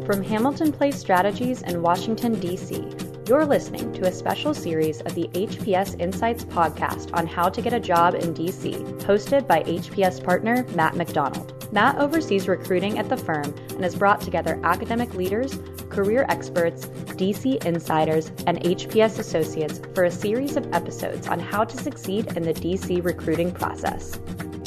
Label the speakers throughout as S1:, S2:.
S1: From Hamilton Place Strategies in Washington, D.C., you're listening to a special series of the HPS Insights podcast on how to get a job in D.C., hosted by HPS Partner Matt McDonald. Matt oversees recruiting at the firm and has brought together academic leaders, career experts, DC insiders, and HPS associates for a series of episodes on how to succeed in the DC recruiting process.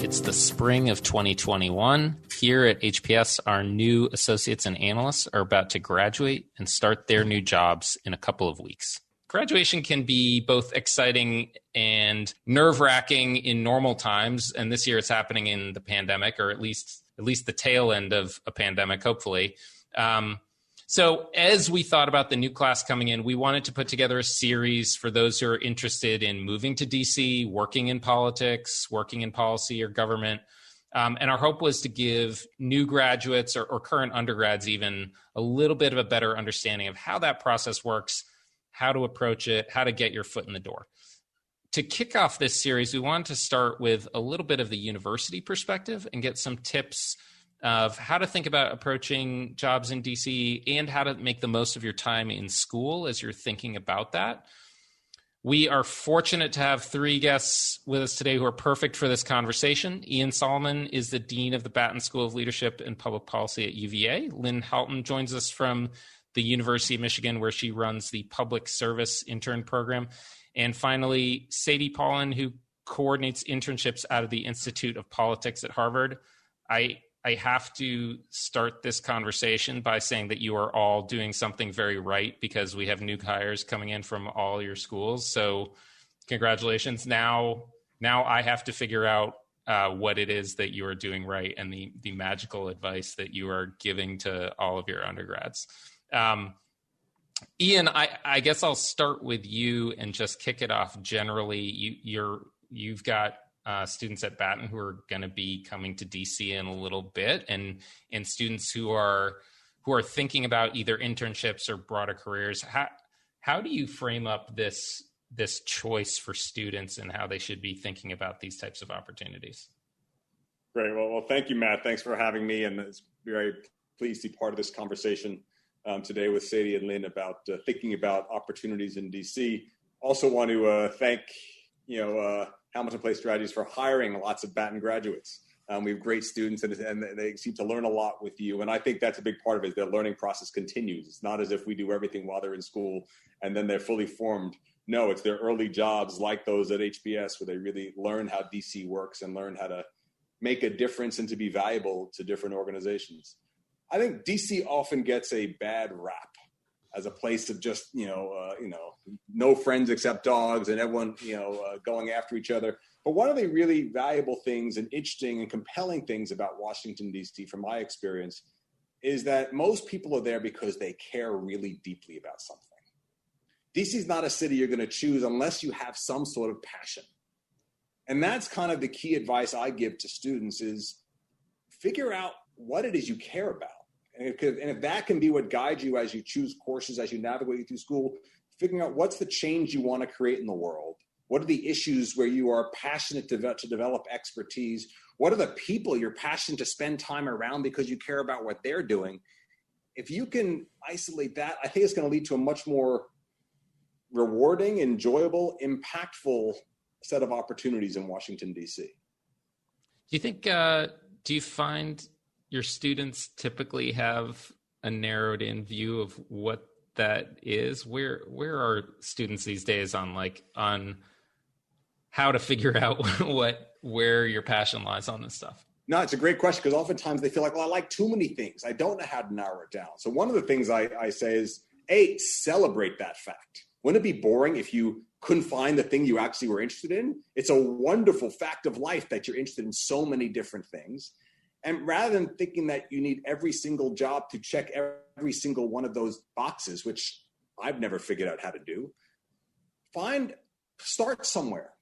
S2: It's the spring of 2021. Here at HPS, our new associates and analysts are about to graduate and start their new jobs in a couple of weeks. Graduation can be both exciting and nerve-wracking in normal times, and this year it's happening in the pandemic, or at least the tail end of a pandemic, hopefully. So as we thought about the new class coming in, we wanted to put together a series for those who are interested in moving to DC, working in politics, working in policy or government. And our hope was to give new graduates or current undergrads even a little bit of a better understanding of how that process works, how to approach it, how to get your foot in the door. To kick off this series, we wanted to start with a little bit of the university perspective and get some tips of how to think about approaching jobs in DC and how to make the most of your time in school as you're thinking about that. We are fortunate to have three guests with us today who are perfect for this conversation. Ian Solomon is the Dean of the Batten School of Leadership and Public Policy at UVA. Lynn Halton joins us from the University of Michigan, where she runs the Public Service Intern program. And finally, Sadie Polen, who coordinates internships out of the Institute of Politics at Harvard. I have to start this conversation by saying that you are all doing something very right, because we have new hires coming in from all your schools. So congratulations. Now I have to figure out what it is that you are doing right and the magical advice that you are giving to all of your undergrads. Ian, I guess I'll start with you and just kick it off generally. You've got students at Batten who are going to be coming to DC in a little bit, and students who are thinking about either internships or broader careers. How do you frame up this choice for students and how they should be thinking about these types of opportunities?
S3: Great. Well, thank you, Matt. Thanks for having me, and it's very pleased to be part of this conversation today with Sadie and Lynn about thinking about opportunities in DC. Also want to thank Hamilton Place Strategies for hiring lots of Batten graduates. We have great students, and they seem to learn a lot with you. And I think that's a big part of it. Their learning process continues. It's not as if we do everything while they're in school and then they're fully formed. No, it's their early jobs like those at HPS where they really learn how DC works and learn how to make a difference and to be valuable to different organizations. I think DC often gets a bad rap as a place of just, no friends except dogs and everyone, going after each other. But one of the really valuable things and interesting and compelling things about Washington, D.C., from my experience, is that most people are there because they care really deeply about something. D.C. is not a city you're going to choose unless you have some sort of passion. And that's kind of the key advice I give to students is figure out what it is you care about. And if that can be what guides you as you choose courses, as you navigate through school, figuring out what's the change you want to create in the world. What are the issues where you are passionate to develop expertise? What are the people you're passionate to spend time around because you care about what they're doing? If you can isolate that, I think it's going to lead to a much more rewarding, enjoyable, impactful set of opportunities in Washington, D.C.
S2: Do you find your students typically have a narrowed in view of what that is? Where are students these days on how to figure out where your passion lies on this stuff?
S3: No, it's a great question, because oftentimes they feel like, well, I like too many things. I don't know how to narrow it down. So one of the things I say is, celebrate that fact. Wouldn't it be boring if you couldn't find the thing you actually were interested in? It's a wonderful fact of life that you're interested in so many different things. And rather than thinking that you need every single job to check every single one of those boxes, which I've never figured out how to do, start somewhere,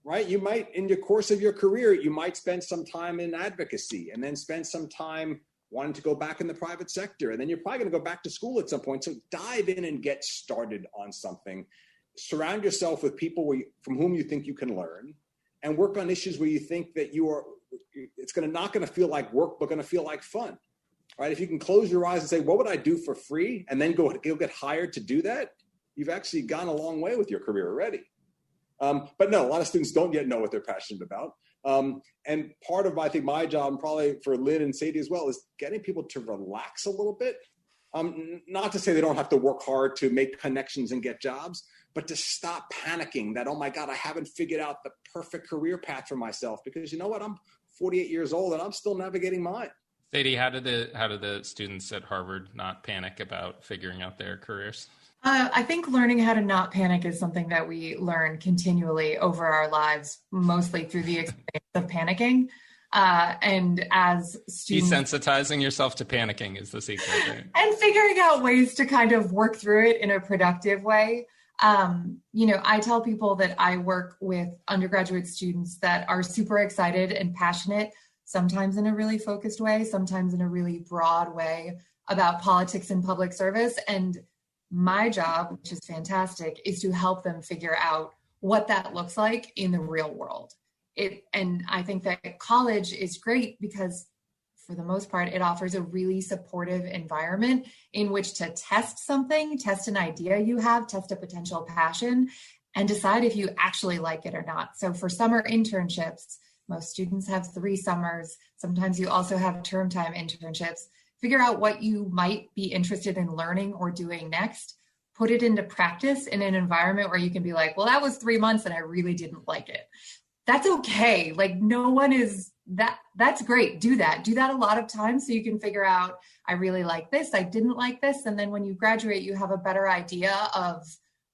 S3: right? You might, in the course of your career, you might spend some time in advocacy and then spend some time wanting to go back in the private sector. And then you're probably going to go back to school at some point. So dive in and get started on something. Surround yourself with people from whom you think you can learn, and work on issues where you think that it's not going to feel like work, but going to feel like fun. right? If you can close your eyes and say, what would I do for free? And then go get hired to do that, you've actually gone a long way with your career already. But no, a lot of students don't yet know what they're passionate about. And part of, I think, my job, and probably for Lynn and Sadie as well, is getting people to relax a little bit. Not to say they don't have to work hard to make connections and get jobs, but to stop panicking that, oh my God, I haven't figured out the perfect career path for myself, because you know what? I'm 48 years old and I'm still navigating mine.
S2: Sadie, how do the students at Harvard not panic about figuring out their careers?
S4: I think learning how to not panic is something that we learn continually over our lives, mostly through the experience of panicking. And as students,
S2: desensitizing yourself to panicking is the secret, right?
S4: And figuring out ways to kind of work through it in a productive way. I tell people that I work with undergraduate students that are super excited and passionate, sometimes in a really focused way, sometimes in a really broad way, about politics and public service. And my job, which is fantastic, is to help them figure out what that looks like in the real world. And I think that college is great because, for the most part, it offers a really supportive environment in which to test something, test an idea you have, test a potential passion, and decide if you actually like it or not. So for summer internships, most students have 3 summers. Sometimes you also have term time internships. Figure out what you might be interested in learning or doing next. Put it into practice in an environment where you can be like, well, that was 3 months and I really didn't like it. That's okay. Like, no one is that. That's great. Do that a lot of times so you can figure out, I really like this, I didn't like this. And then when you graduate, you have a better idea of,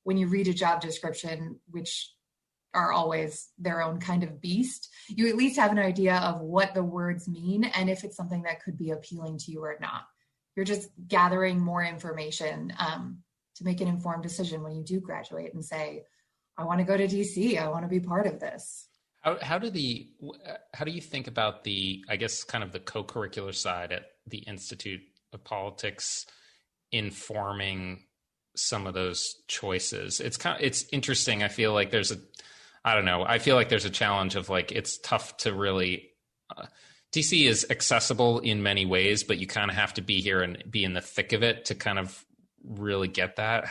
S4: when you read a job description, which are always their own kind of beast, you at least have an idea of what the words mean and if it's something that could be appealing to you or not. You're just gathering more information to make an informed decision when you do graduate and say, I want to go to DC, I want to be part of this.
S2: How do you think about the, I guess, kind of the co-curricular side at the Institute of Politics informing some of those choices? It's interesting. I feel like there's a challenge of, like, it's tough to really, DC is accessible in many ways, but you kind of have to be here and be in the thick of it to kind of really get that.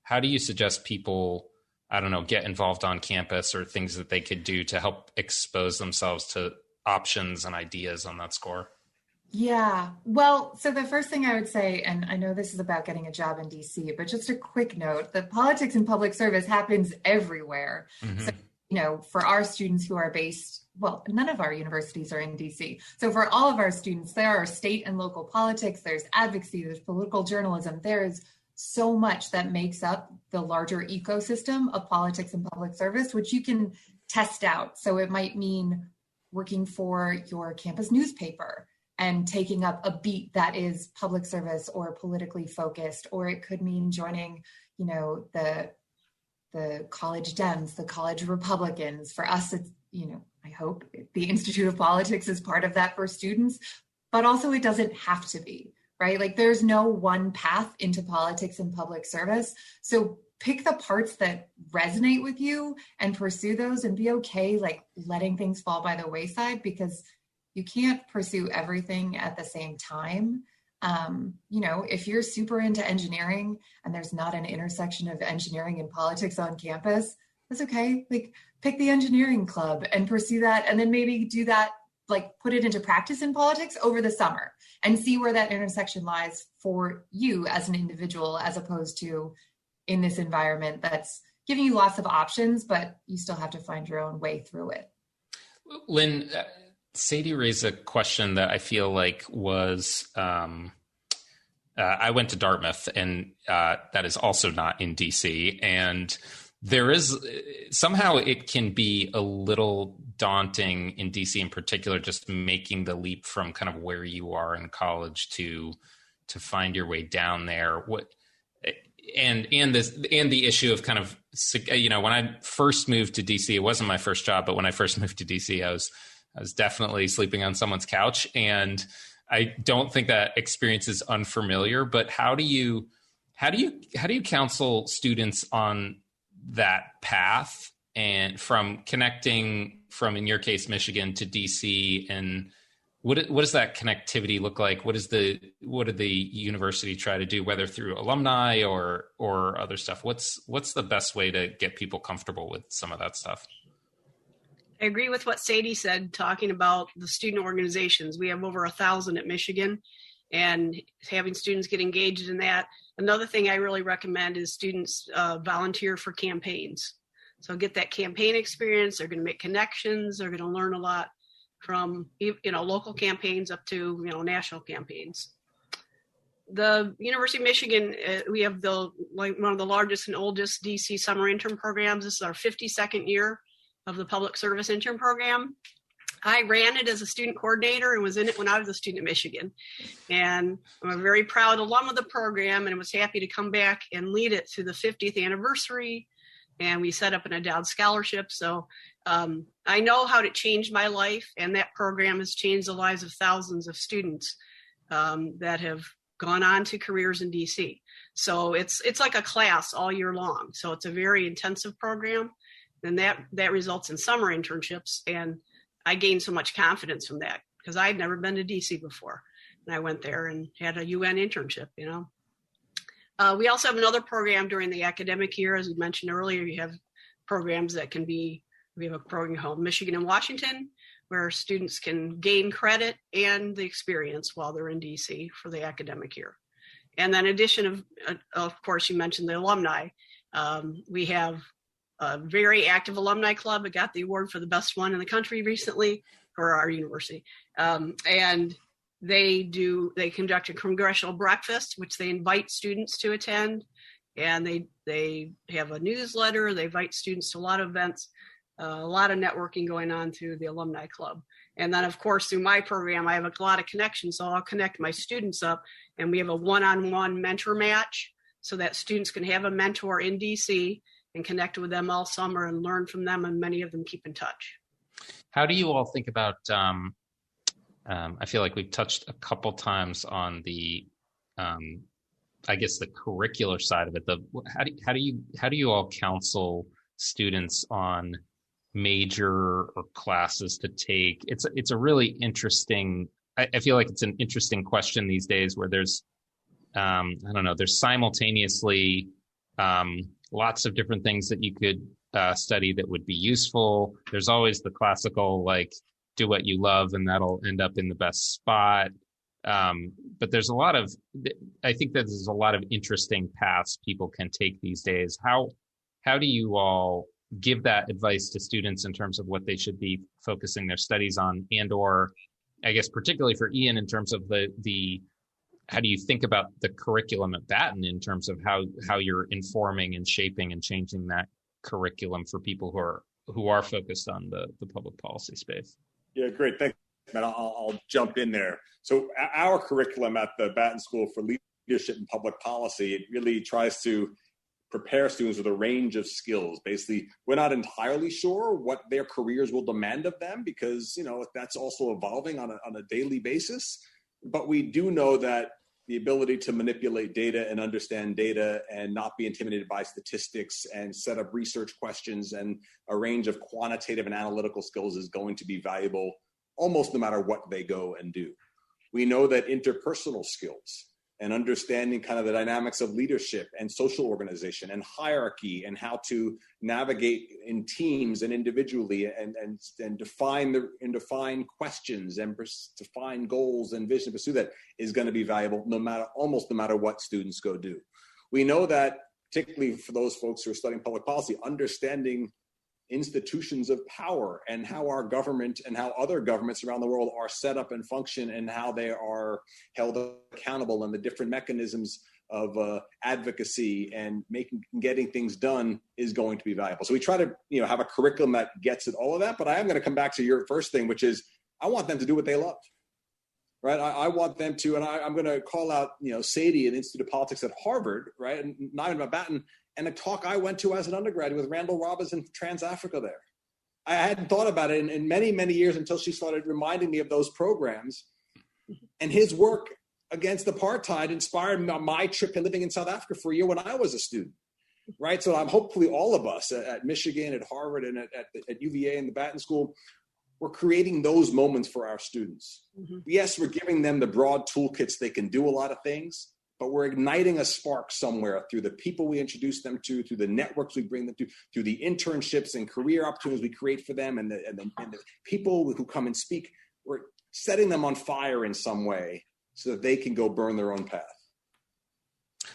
S2: How do you suggest people, get involved on campus, or things that they could do to help expose themselves to options and ideas on that score?
S4: Yeah, well, so the first thing I would say, and I know this is about getting a job in DC, but just a quick note, that politics and public service happens everywhere. Mm-hmm. So, for our students who are based, well, none of our universities are in DC. So for all of our students, there are state and local politics, there's advocacy, there's political journalism, there is so much that makes up the larger ecosystem of politics and public service, which you can test out. So it might mean working for your campus newspaper and taking up a beat that is public service or politically focused, or it could mean joining, the college Dems, the college Republicans. For us, it's, I hope the Institute of Politics is part of that for students, but also it doesn't have to be. Right? Like, there's no one path into politics and public service. So pick the parts that resonate with you and pursue those, and be okay, like, letting things fall by the wayside, because you can't pursue everything at the same time. If you're super into engineering and there's not an intersection of engineering and politics on campus, that's okay. Like, pick the engineering club and pursue that. And then maybe do that, like, put it into practice in politics over the summer and see where that intersection lies for you as an individual, as opposed to in this environment that's giving you lots of options, but you still have to find your own way through it.
S2: Lynn, Sadie raised a question that I feel like was, I went to Dartmouth, and that is also not in DC. And there is, somehow it can be a little daunting in DC in particular, just making the leap from kind of where you are in college to find your way down there. And the issue of kind of, when I first moved to DC, it wasn't my first job, but when I first moved to DC, I was definitely sleeping on someone's couch, and I don't think that experience is unfamiliar. But how do you counsel students on that path, and from connecting from, in your case, Michigan to DC, and What does that connectivity look like? What did the university try to do, whether through alumni or other stuff? What's the best way to get people comfortable with some of that stuff?
S5: I agree with what Sadie said, talking about the student organizations. We have over 1,000 at Michigan, and having students get engaged in that. Another thing I really recommend is students volunteer for campaigns. So get that campaign experience. They're going to make connections. They're going to learn a lot from local campaigns up to national campaigns. The University of Michigan, we have one of the largest and oldest DC summer intern programs. This is our 52nd year of the public service intern program. I ran it as a student coordinator and was in it when I was a student at Michigan. And I'm a very proud alum of the program and was happy to come back and lead it through the 50th anniversary. And we set up an endowed scholarship. So I know how it changed my life, and that program has changed the lives of thousands of students that have gone on to careers in DC. So it's like a class all year long. So it's a very intensive program, and that results in summer internships. And I gained so much confidence from that because I had never been to DC before. And I went there and had a UN internship, We also have another program during the academic year. As we mentioned earlier, you have programs that we have a program called Michigan and Washington, where students can gain credit and the experience while they're in DC for the academic year. And then in addition of course, you mentioned the alumni. We have a very active alumni club. It got the award for the best one in the country recently for our university. And they conduct a congressional breakfast, which they invite students to attend. And they have a newsletter. They invite students to a lot of events, a lot of networking going on through the alumni club. And then, of course, through my program, I have a lot of connections. So I'll connect my students up, and we have a one-on-one mentor match so that students can have a mentor in DC and connect with them all summer and learn from them. And many of them keep in touch.
S2: How do you all think about, I feel like we've touched a couple times on the, I guess the curricular side of it. How do you all counsel students on major or classes to take? It's a really interesting, I feel like it's an interesting question these days where there's, there's simultaneously lots of different things that you could study that would be useful. There's always the classical, do what you love and that'll end up in the best spot. But there's I think that there's a lot of interesting paths people can take these days. How do you all give that advice to students in terms of what they should be focusing their studies on, and or I guess particularly for Ian in terms of the how do you think about the curriculum at Batten in terms of how you're informing and shaping and changing that curriculum for people who are focused on the public policy space?
S3: Yeah, great. Thanks, Matt. I'll jump in there. So our curriculum at the Batten School for Leadership and Public Policy, it really tries to prepare students with a range of skills. Basically, we're not entirely sure what their careers will demand of them because, that's also evolving on a daily basis. But we do know that the ability to manipulate data and understand data and not be intimidated by statistics and set up research questions and a range of quantitative and analytical skills is going to be valuable almost no matter what they go and do. We know that interpersonal skills and understanding kind of the dynamics of leadership and social organization and hierarchy and how to navigate in teams and individually and define questions and define goals and vision to pursue that is going to be valuable almost no matter what students go do. We know that particularly for those folks who are studying public policy, understanding institutions of power and how our government and how other governments around the world are set up and function and how they are held accountable and the different mechanisms of advocacy and getting things done is going to be valuable. So we try to have a curriculum that gets at all of that, but I am going to come back to your first thing, which is I want them to do what they love. Right, I want them to, and I'm going to call out, Sadie at Institute of Politics at Harvard, right, and not even about Batten, and a talk I went to as an undergraduate with Randall Robbins in Trans-Africa there. I hadn't thought about it in many, many years until she started reminding me of those programs. And his work against apartheid inspired my trip to living in South Africa for a year when I was a student, right? So I'm hopefully all of us at Michigan, at Harvard, and at UVA and the Batten School we're creating those moments for our students.
S5: Mm-hmm.
S3: Yes, we're giving them the broad toolkits. They can do a lot of things, but we're igniting a spark somewhere through the people we introduce them to, through the networks we bring them to, through the internships and career opportunities we create for them, and the people who come and speak. We're setting them on fire in some way so that they can go burn their own path.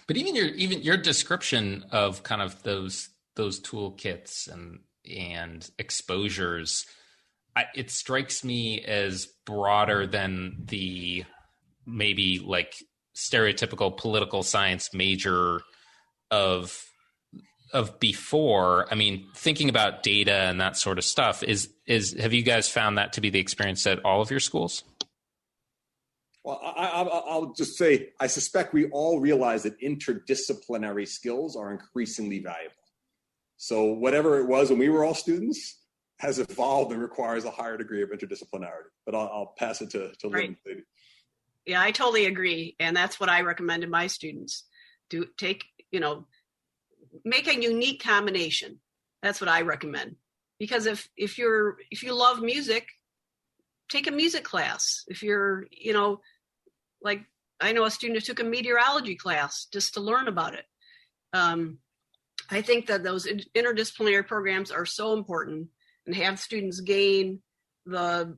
S2: But even your description of kind of those toolkits and exposures, it strikes me as broader than the maybe like stereotypical political science major of before. I mean, thinking about data and that sort of stuff, have you guys found that to be the experience at all of your schools?
S3: Well, I'll just say, I suspect we all realize that interdisciplinary skills are increasingly valuable. So whatever it was when we were all students has evolved and requires a higher degree of interdisciplinarity. But I'll pass it to Lynn.
S5: Right. Yeah, I totally agree. And that's what I recommend to my students. Make a unique combination. That's what I recommend. Because if you love music, take a music class. If you're, like I know a student who took a meteorology class just to learn about it. I think that those interdisciplinary programs are so important, and have students gain the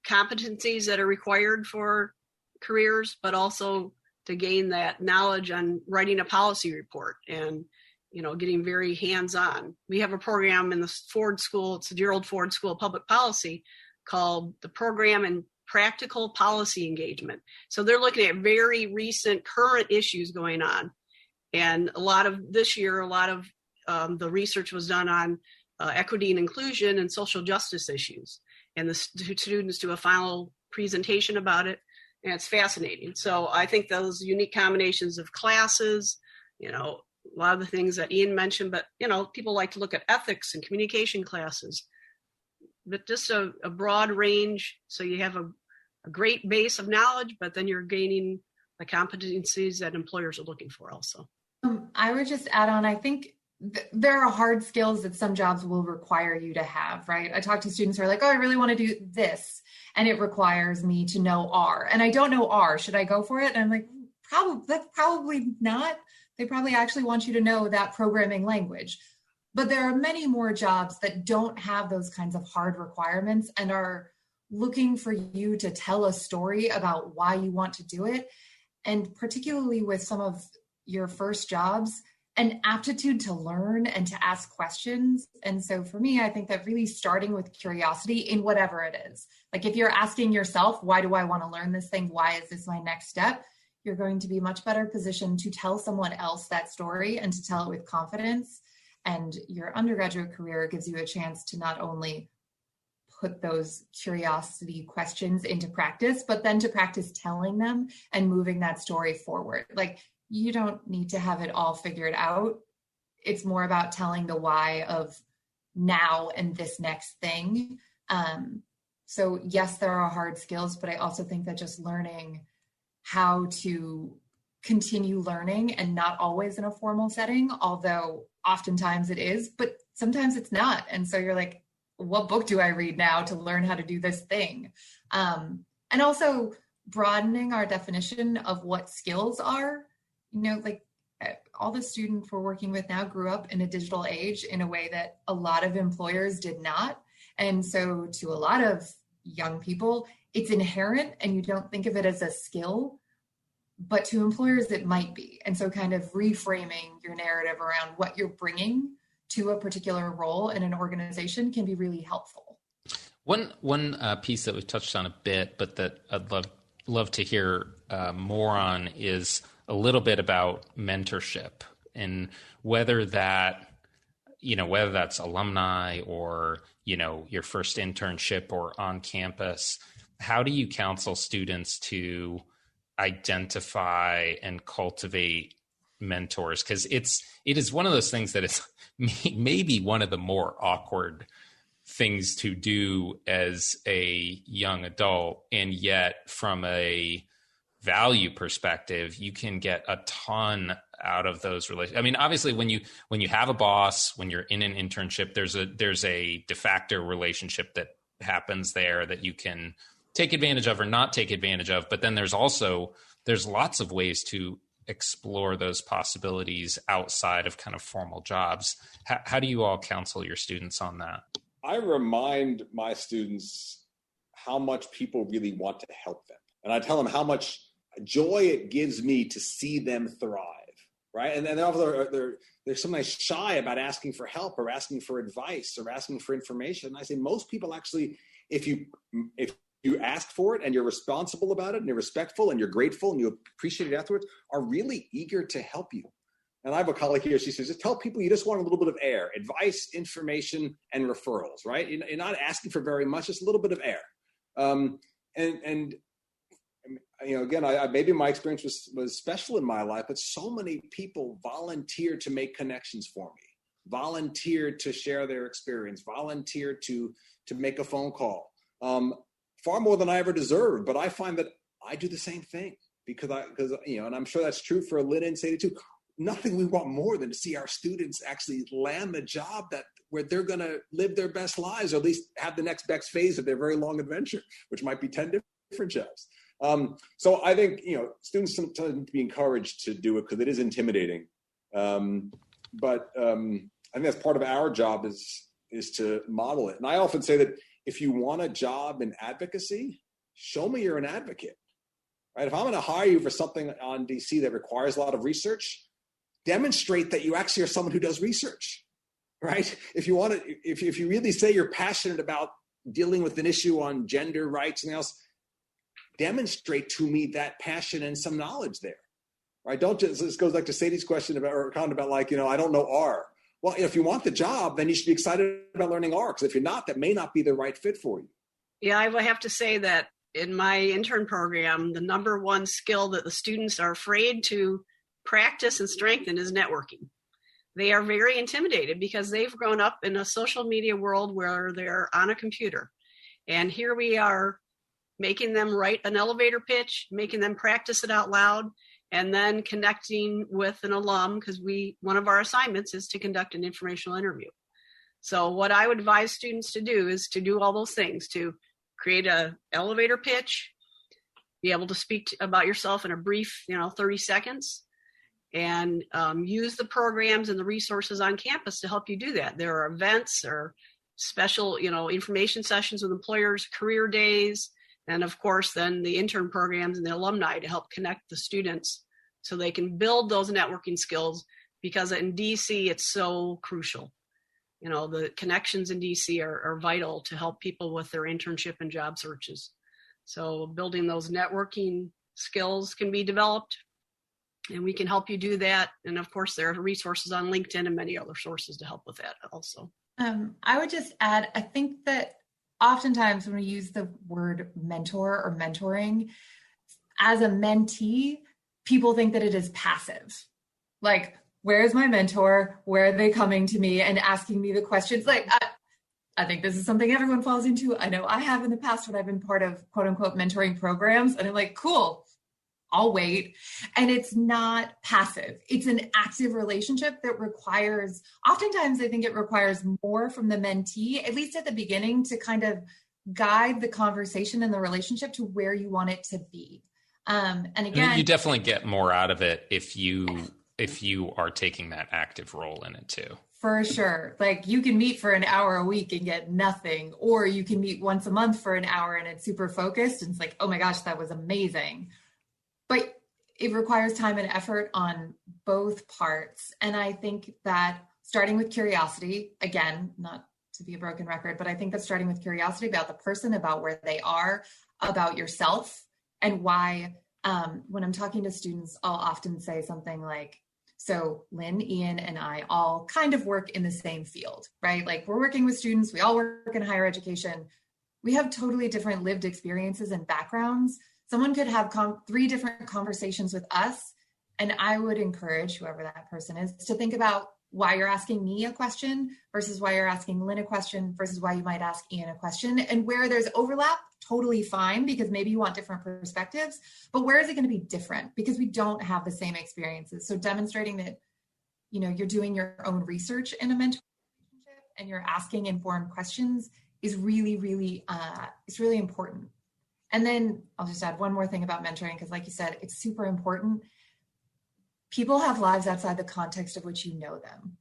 S5: competencies that are required for careers, but also to gain that knowledge on writing a policy report and, getting very hands-on. We have a program in the Ford School, it's the Gerald Ford School of Public Policy, called the Program in Practical Policy Engagement. So they're looking at very recent current issues going on. And a lot of the research was done on equity and inclusion and social justice issues. And the students do a final presentation about it, and it's fascinating. So I think those unique combinations of classes, a lot of the things that Ian mentioned, but, people like to look at ethics and communication classes, but just a broad range. So you have a great base of knowledge, but then you're gaining the competencies that employers are looking for also.
S4: I would just add on, I think there are hard skills that some jobs will require you to have, right? I talk to students who are like, oh, I really want to do this, and it requires me to know R, and I don't know R. Should I go for it? And I'm like, probably not. They probably actually want you to know that programming language. But there are many more jobs that don't have those kinds of hard requirements and are looking for you to tell a story about why you want to do it. And particularly with some of your first jobs, an aptitude to learn and to ask questions. And so for me, I think that really starting with curiosity in whatever it is, like if you're asking yourself, why do I want to learn this thing? Why is this my next step? You're going to be much better positioned to tell someone else that story and to tell it with confidence. And your undergraduate career gives you a chance to not only put those curiosity questions into practice, but then to practice telling them and moving that story forward. Like, you don't need to have it all figured out. It's more about telling the why of now and this next thing. So yes, there are hard skills, but I also think that just learning how to continue learning, and not always in a formal setting, although oftentimes it is, but sometimes it's not. And so you're like, what book do I read now to learn how to do this thing? And also broadening our definition of what skills are. Like all the students we're working with now grew up in a digital age in a way that a lot of employers did not. And so to a lot of young people, it's inherent and you don't think of it as a skill, but to employers it might be. And so kind of reframing your narrative around what you're bringing to a particular role in an organization can be really helpful.
S2: One piece that we've touched on a bit, but that I'd love to hear more on is a little bit about mentorship, and whether that's alumni or, your first internship or on campus. How do you counsel students to identify and cultivate mentors? Because it is one of those things that is maybe one of the more awkward things to do as a young adult, and yet from a value perspective, you can get a ton out of those relationships. I mean, obviously, when you have a boss, when you're in an internship, there's a de facto relationship that happens there that you can take advantage of or not take advantage of. But then there's lots of ways to explore those possibilities outside of kind of formal jobs. How do you all counsel your students on that?
S3: I remind my students how much people really want to help them. And I tell them how much joy it gives me to see them thrive, right? And then they're sometimes shy about asking for help or asking for advice or asking for information. And I say most people actually, if you ask for it and you're responsible about it and you're respectful and you're grateful and you appreciate it afterwards, are really eager to help you. And I have a colleague here, she says, just tell people you just want a little bit of air, advice, information, and referrals, right? You're not asking for very much, just a little bit of air. And again, maybe my experience was special in my life, but so many people volunteered to make connections for me, volunteered to share their experience, volunteered to make a phone call, far more than I ever deserved. But I find that I do the same thing because and I'm sure that's true for Lynn and Sadie too. Nothing we want more than to see our students actually land the job where they're going to live their best lives, or at least have the next best phase of their very long adventure, which might be 10 different jobs. So I think, students sometimes need to be encouraged to do it because it is intimidating. But I think that's part of our job is to model it. And I often say that if you want a job in advocacy, show me you're an advocate, right? If I'm going to hire you for something on DC that requires a lot of research, demonstrate that you actually are someone who does research, right? If you really say you're passionate about dealing with an issue on gender rights and else, demonstrate to me that passion and some knowledge there, right? Don't just, this goes back to Sadie's question about I don't know R. Well, if you want the job, then you should be excited about learning R, because if you're not, that may not be the right fit for you.
S5: Yeah, I would have to say that in my intern program, the number one skill that the students are afraid to practice and strengthen is networking. They are very intimidated because they've grown up in a social media world where they're on a computer. And here we are making them write an elevator pitch, making them practice it out loud, and then connecting with an alum, because one of our assignments is to conduct an informational interview. So what I would advise students to do is to do all those things, to create an elevator pitch, be able to speak about yourself in a brief, 30 seconds, and use the programs and the resources on campus to help you do that. There are events or special, information sessions with employers, career days, and of course, then the intern programs and the alumni to help connect the students so they can build those networking skills, because in DC, it's so crucial. The connections in DC are vital to help people with their internship and job searches. So building those networking skills can be developed, and we can help you do that. And of course, there are resources on LinkedIn and many other sources to help with that also.
S4: I would just add, I think that oftentimes when we use the word mentor or mentoring, as a mentee, people think that it is passive. Like, where's my mentor? Where are they coming to me and asking me the questions? Like, I think this is something everyone falls into. I know I have in the past when I've been part of quote unquote mentoring programs, and I'm like, cool, I'll wait. And it's not passive. It's an active relationship that requires, oftentimes I think it requires more from the mentee, at least at the beginning, to kind of guide the conversation and the relationship to where you want it to be. And again,
S2: you definitely get more out of it if you are taking that active role in it too.
S4: For sure. Like, you can meet for an hour a week and get nothing, or you can meet once a month for an hour and it's super focused. And it's like, oh my gosh, that was amazing. But it requires time and effort on both parts. And I think that starting with curiosity, again, not to be a broken record, but I think that starting with curiosity about the person, about where they are, about yourself, and why, when I'm talking to students, I'll often say something like, so Lynn, Ian, and I all kind of work in the same field, right? Like, we're working with students, we all work in higher education. We have totally different lived experiences and backgrounds. Someone could have 3 different conversations with us, and I would encourage whoever that person is to think about why you're asking me a question versus why you're asking Lynn a question versus why you might ask Ian a question. And where there's overlap, totally fine, because maybe you want different perspectives, but where is it going to be different? Because we don't have the same experiences. So demonstrating that, you're doing your own research in a mentor relationship and you're asking informed questions is really, really, it's really important. And then I'll just add one more thing about mentoring, because like you said, it's super important. People have lives outside the context of which you know them.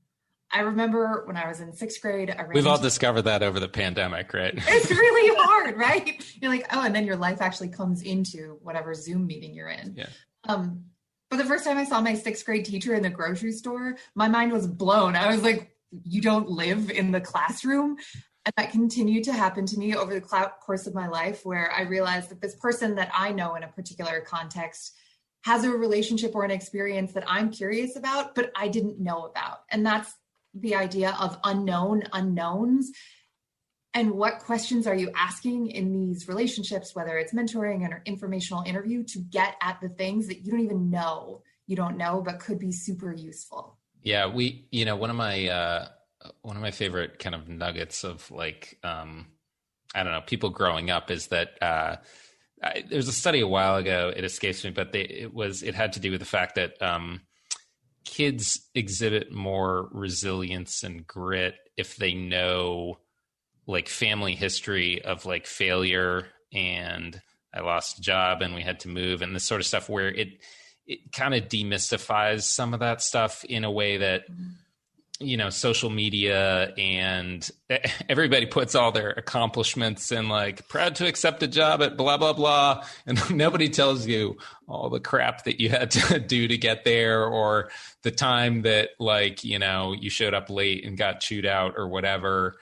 S4: I remember when I was in 6th grade,
S2: we've all discovered that over the pandemic, right?
S4: It's really hard, right? You're like, oh, and then your life actually comes into whatever Zoom meeting you're in.
S2: Yeah.
S4: But the first time I saw my 6th grade teacher in the grocery store, my mind was blown. I was like, you don't live in the classroom? And that continued to happen to me over the course of my life, where I realized that this person that I know in a particular context has a relationship or an experience that I'm curious about, but I didn't know about. And that's the idea of unknown unknowns. And what questions are you asking in these relationships, whether it's mentoring or informational interview, to get at the things that you don't even know you don't know, but could be super useful. Yeah,
S2: one of my favorite kind of nuggets of like, I don't know, people growing up is that there's a study a while ago, it escapes me, but it had to do with the fact that kids exhibit more resilience and grit if they know like family history of like failure and I lost a job and we had to move and this sort of stuff, where it kind of demystifies some of that stuff in a way that, social media and everybody puts all their accomplishments and like proud to accept a job at blah, blah, blah. And nobody tells you all the crap that you had to do to get there, or the time that like, you showed up late and got chewed out or whatever.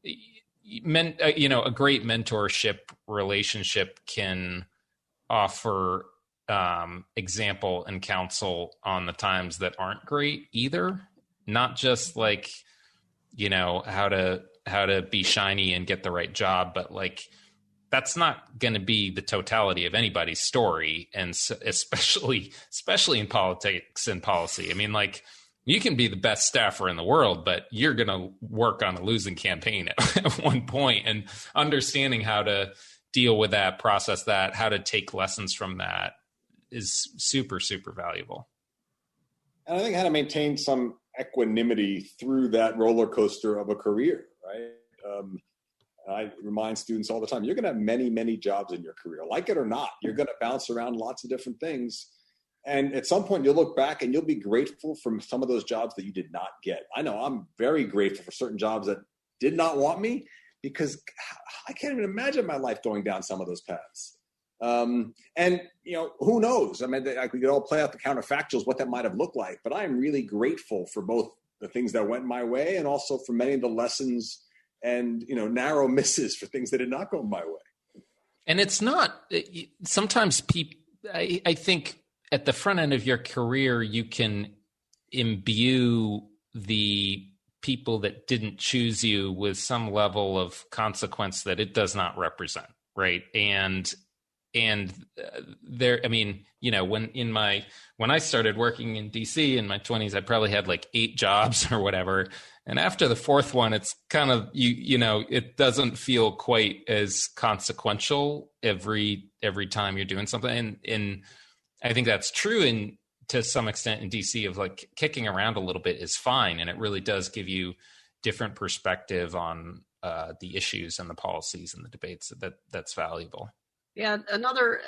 S2: A great mentorship relationship can offer example and counsel on the times that aren't great either. Not just like, how to be shiny and get the right job, but like, that's not going to be the totality of anybody's story. And so especially in politics and policy. I mean, like, you can be the best staffer in the world, but you're going to work on a losing campaign at one point, and understanding how to deal with that, process that, how to take lessons from that is super, super valuable.
S3: And I think how to maintain some equanimity through that roller coaster of a career, right? I remind students all the time, you're going to have many, many jobs in your career. Like it or not, you're going to bounce around lots of different things. And at some point you'll look back and you'll be grateful for some of those jobs that you did not get. I know I'm very grateful for certain jobs that did not want me, because I can't even imagine my life going down some of those paths. And who knows? I mean, we could all play out the counterfactuals, what that might have looked like, but I am really grateful for both the things that went my way and also for many of the lessons and, narrow misses for things that did not go my way.
S2: And it's not, sometimes people, I think at the front end of your career, you can imbue the people that didn't choose you with some level of consequence that it does not represent. Right. And there, I mean, when I started working in DC in my 20s, I probably had like 8 jobs or whatever. And after the 4th one, it's kind of, it doesn't feel quite as consequential every time you're doing something. And I think that's true to some extent in DC, of like kicking around a little bit is fine. And it really does give you different perspective on the issues and the policies and the debates that's valuable.
S5: Yeah, another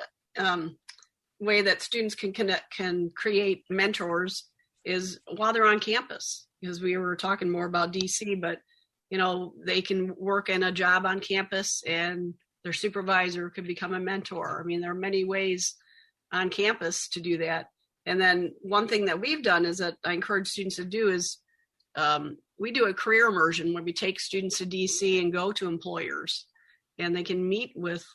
S5: way that students can create mentors is while they're on campus, because we were talking more about DC, but they can work in a job on campus and their supervisor could become a mentor. I mean, there are many ways on campus to do that. And then one thing that we've done is that I encourage students to do is we do a career immersion where we take students to DC and go to employers, and they can meet with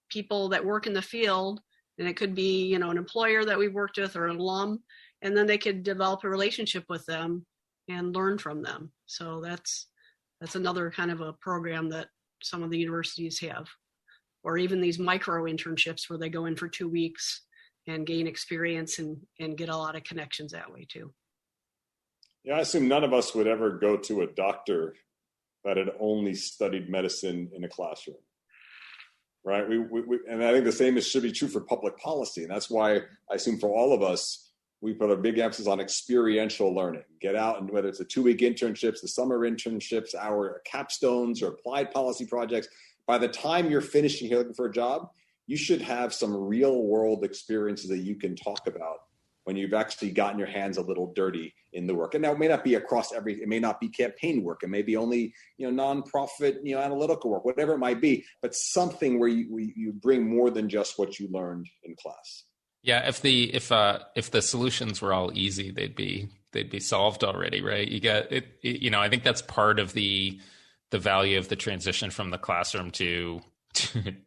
S5: people that work in the field, and it could be, an employer that we've worked with or an alum, and then they could develop a relationship with them and learn from them. So that's another kind of a program that some of the universities have, or even these micro internships where they go in for 2 weeks and gain experience and get a lot of connections that way too.
S3: Yeah, I assume none of us would ever go to a doctor that had only studied medicine in a classroom. Right. We and I think the same should be true for public policy. And that's why I assume for all of us, we put a big emphasis on experiential learning. Get out, and whether it's the 2-week internships, the summer internships, our capstones or applied policy projects, by the time you're finishing here looking for a job, you should have some real world experiences that you can talk about when you've actually gotten your hands a little dirty in the work. And now it may not be across it may not be campaign work. It may be only, nonprofit, analytical work, whatever it might be, but something where you bring more than just what you learned in class.
S2: Yeah. If the solutions were all easy, they'd be solved already. Right. You got it. I think that's part of the value of the transition from the classroom to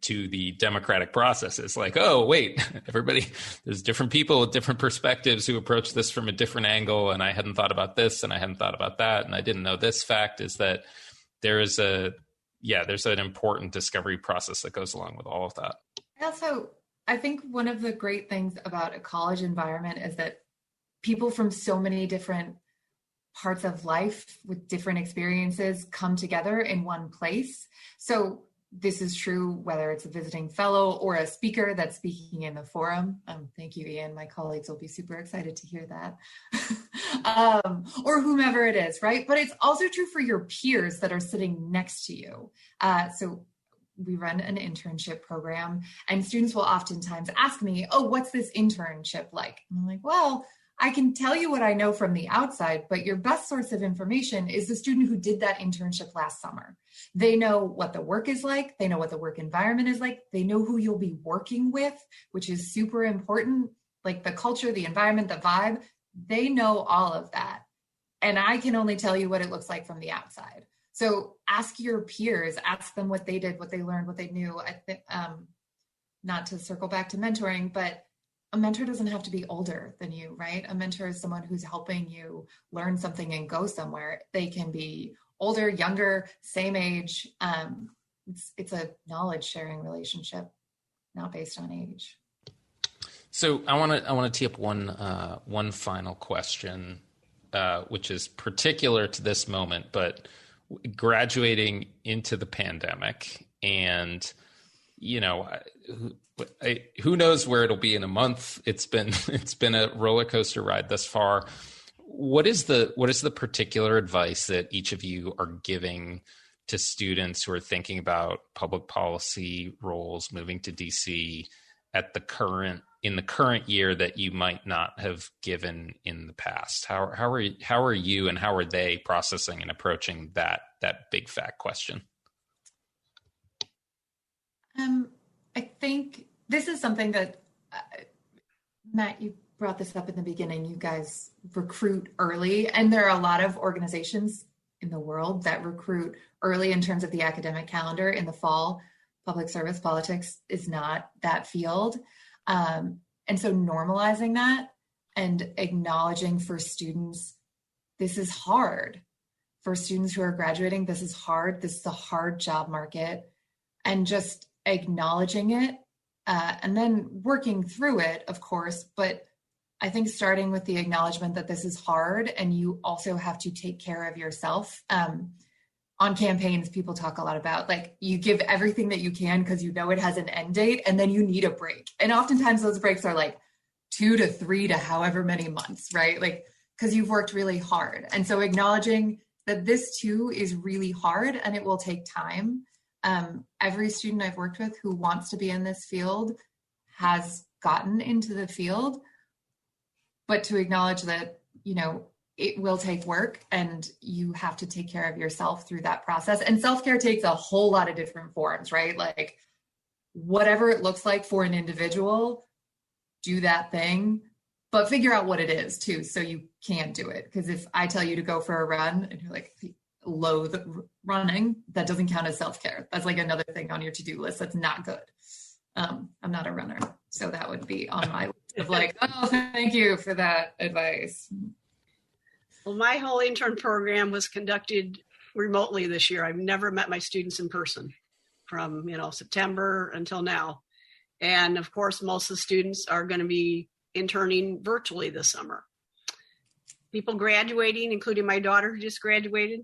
S2: the democratic process. It's like, oh, wait, there's different people with different perspectives who approach this from a different angle. And I hadn't thought about this and I hadn't thought about that. And I didn't know this fact is that there's an important discovery process that goes along with all of that.
S4: I think one of the great things about a college environment is that people from so many different parts of life with different experiences come together in one place. So this is true whether it's a visiting fellow or a speaker that's speaking in the forum. Thank you, Ian. My colleagues will be super excited to hear that. Or whomever it is, right? But it's also true for your peers that are sitting next to you. So we run an internship program, and students will oftentimes ask me, oh, what's this internship like? And I'm like, well, I can tell you what I know from the outside, but your best source of information is the student who did that internship last summer. They know what the work is like. They know what the work environment is like. They know who you'll be working with, which is super important, like the culture, the environment, the vibe. They know all of that. And I can only tell you what it looks like from the outside. So ask your peers, ask them what they did, what they learned, what they knew. Not to circle back to mentoring, but a mentor doesn't have to be older than you, right? A mentor is someone who's helping you learn something and go somewhere. They can be older, younger, same age. It's a knowledge sharing relationship, not based on age.
S2: So I want to tee up one final question, which is particular to this moment, but graduating into the pandemic, and who knows where it'll be in a month. It's been a roller coaster ride thus far. What is the particular advice that each of you are giving to students who are thinking about public policy roles, moving to DC in the current year that you might not have given in the past? How are you and how are they processing and approaching that big fat question?
S4: I think this is something that, Matt, you brought this up in the beginning. You guys recruit early, and there are a lot of organizations in the world that recruit early in terms of the academic calendar. In the fall, public service politics is not that field. And so normalizing that and acknowledging for students, this is hard. For students who are graduating, this is hard. This is a hard job market. And just acknowledging it and then working through it, of course. But I think starting with the acknowledgement that this is hard and you also have to take care of yourself. On campaigns, people talk a lot about like you give everything that you can because you know it has an end date and then you need a break. And oftentimes those breaks are like 2 to 3 to however many months, right? Like, because you've worked really hard. And so acknowledging that this too is really hard and it will take time. Every student I've worked with who wants to be in this field has gotten into the field, but to acknowledge that, it will take work and you have to take care of yourself through that process. And self-care takes a whole lot of different forms, right? Like whatever it looks like for an individual, do that thing, but figure out what it is too, so you can do it. Because if I tell you to go for a run and you're like, loathe running, that doesn't count as self-care. That's like another thing on your to-do list. That's not good. I'm not a runner. So that would be on my list of like, oh, thank you for that advice.
S5: Well, my whole intern program was conducted remotely this year. I've never met my students in person from, September until now. And of course, most of the students are going to be interning virtually this summer. People graduating, including my daughter who just graduated,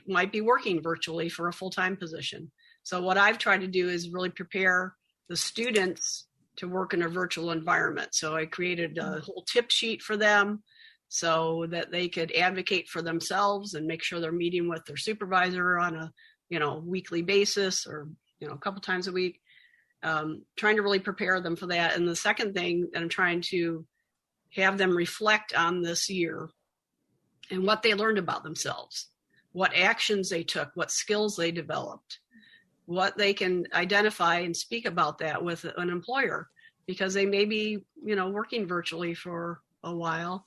S5: might be working virtually for a full-time position. So what I've tried to do is really prepare the students to work in a virtual environment. So I created a whole tip sheet for them so that they could advocate for themselves and make sure they're meeting with their supervisor on a, weekly basis or, a couple times a week, trying to really prepare them for that. And the second thing that I'm trying to have them reflect on this year and what they learned about themselves, what actions they took, what skills they developed, what they can identify and speak about that with an employer, because they may be, working virtually for a while.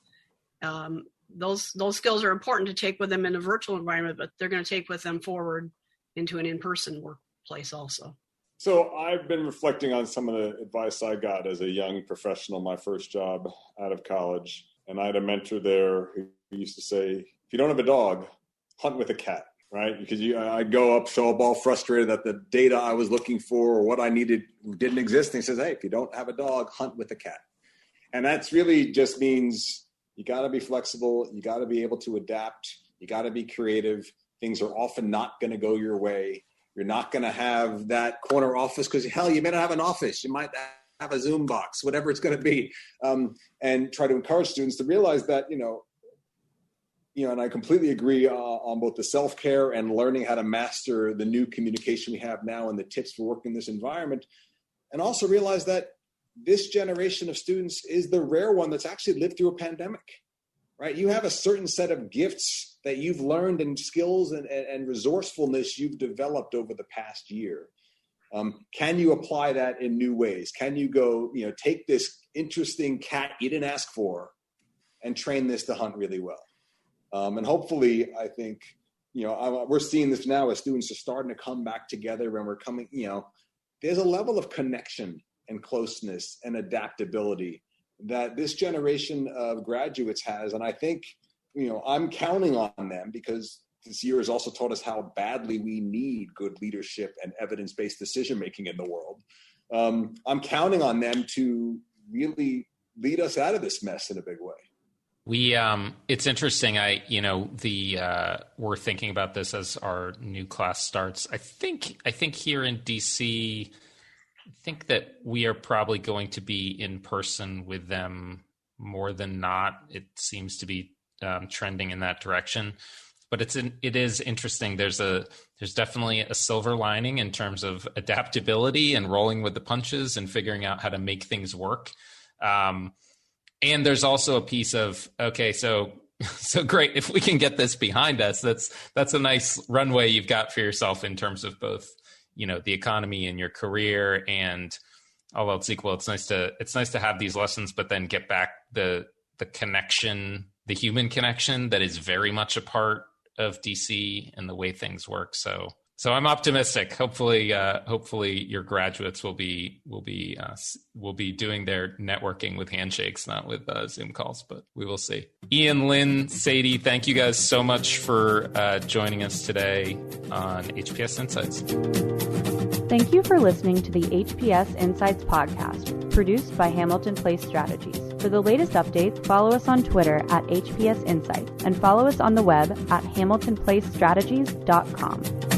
S5: Those skills are important to take with them in a virtual environment, but they're going to take with them forward into an in-person workplace also.
S3: So I've been reflecting on some of the advice I got as a young professional, my first job out of college. And I had a mentor there who used to say, if you don't have a dog, hunt with a cat, right? Because I'd show up all frustrated that the data I was looking for or what I needed didn't exist. And he says, hey, if you don't have a dog, hunt with a cat. And that's really just means you got to be flexible. You got to be able to adapt. You got to be creative. Things are often not going to go your way. You're not going to have that corner office because, hell, you may not have an office. You might have a Zoom box, whatever it's going to be, and try to encourage students to realize that, and I completely agree on both the self-care and learning how to master the new communication we have now and the tips for working in this environment, and also realize that this generation of students is the rare one that's actually lived through a pandemic, right? You have a certain set of gifts that you've learned and skills and resourcefulness you've developed over the past year. Can you apply that in new ways? Can you go, take this interesting cat you didn't ask for and train this to hunt really well? And hopefully, I think, we're seeing this now as students are starting to come back together and we're coming, there's a level of connection and closeness and adaptability that this generation of graduates has. And I think, I'm counting on them because this year has also taught us how badly we need good leadership and evidence-based decision-making in the world. I'm counting on them to really lead us out of this mess in a big way.
S2: It's interesting. We're thinking about this as our new class starts. I think here in DC, I think that we are probably going to be in person with them more than not. It seems to be trending in that direction, but it is interesting. There's definitely a silver lining in terms of adaptability and rolling with the punches and figuring out how to make things work. And there's also a piece of, okay, so great. If we can get this behind us, that's a nice runway you've got for yourself in terms of both, the economy and your career, and all else equal. It's nice to have these lessons, but then get back the connection, the human connection that is very much a part of DC and the way things work. So I'm optimistic. Hopefully your graduates will be doing their networking with handshakes, not with Zoom calls, but we will see. Ian, Lynn, Sadie, thank you guys so much for joining us today on HPS Insights.
S1: Thank you for listening to the HPS Insights podcast, produced by Hamilton Place Strategies. For the latest updates, follow us on Twitter at HPS Insights and follow us on the web at hamiltonplacestrategies.com.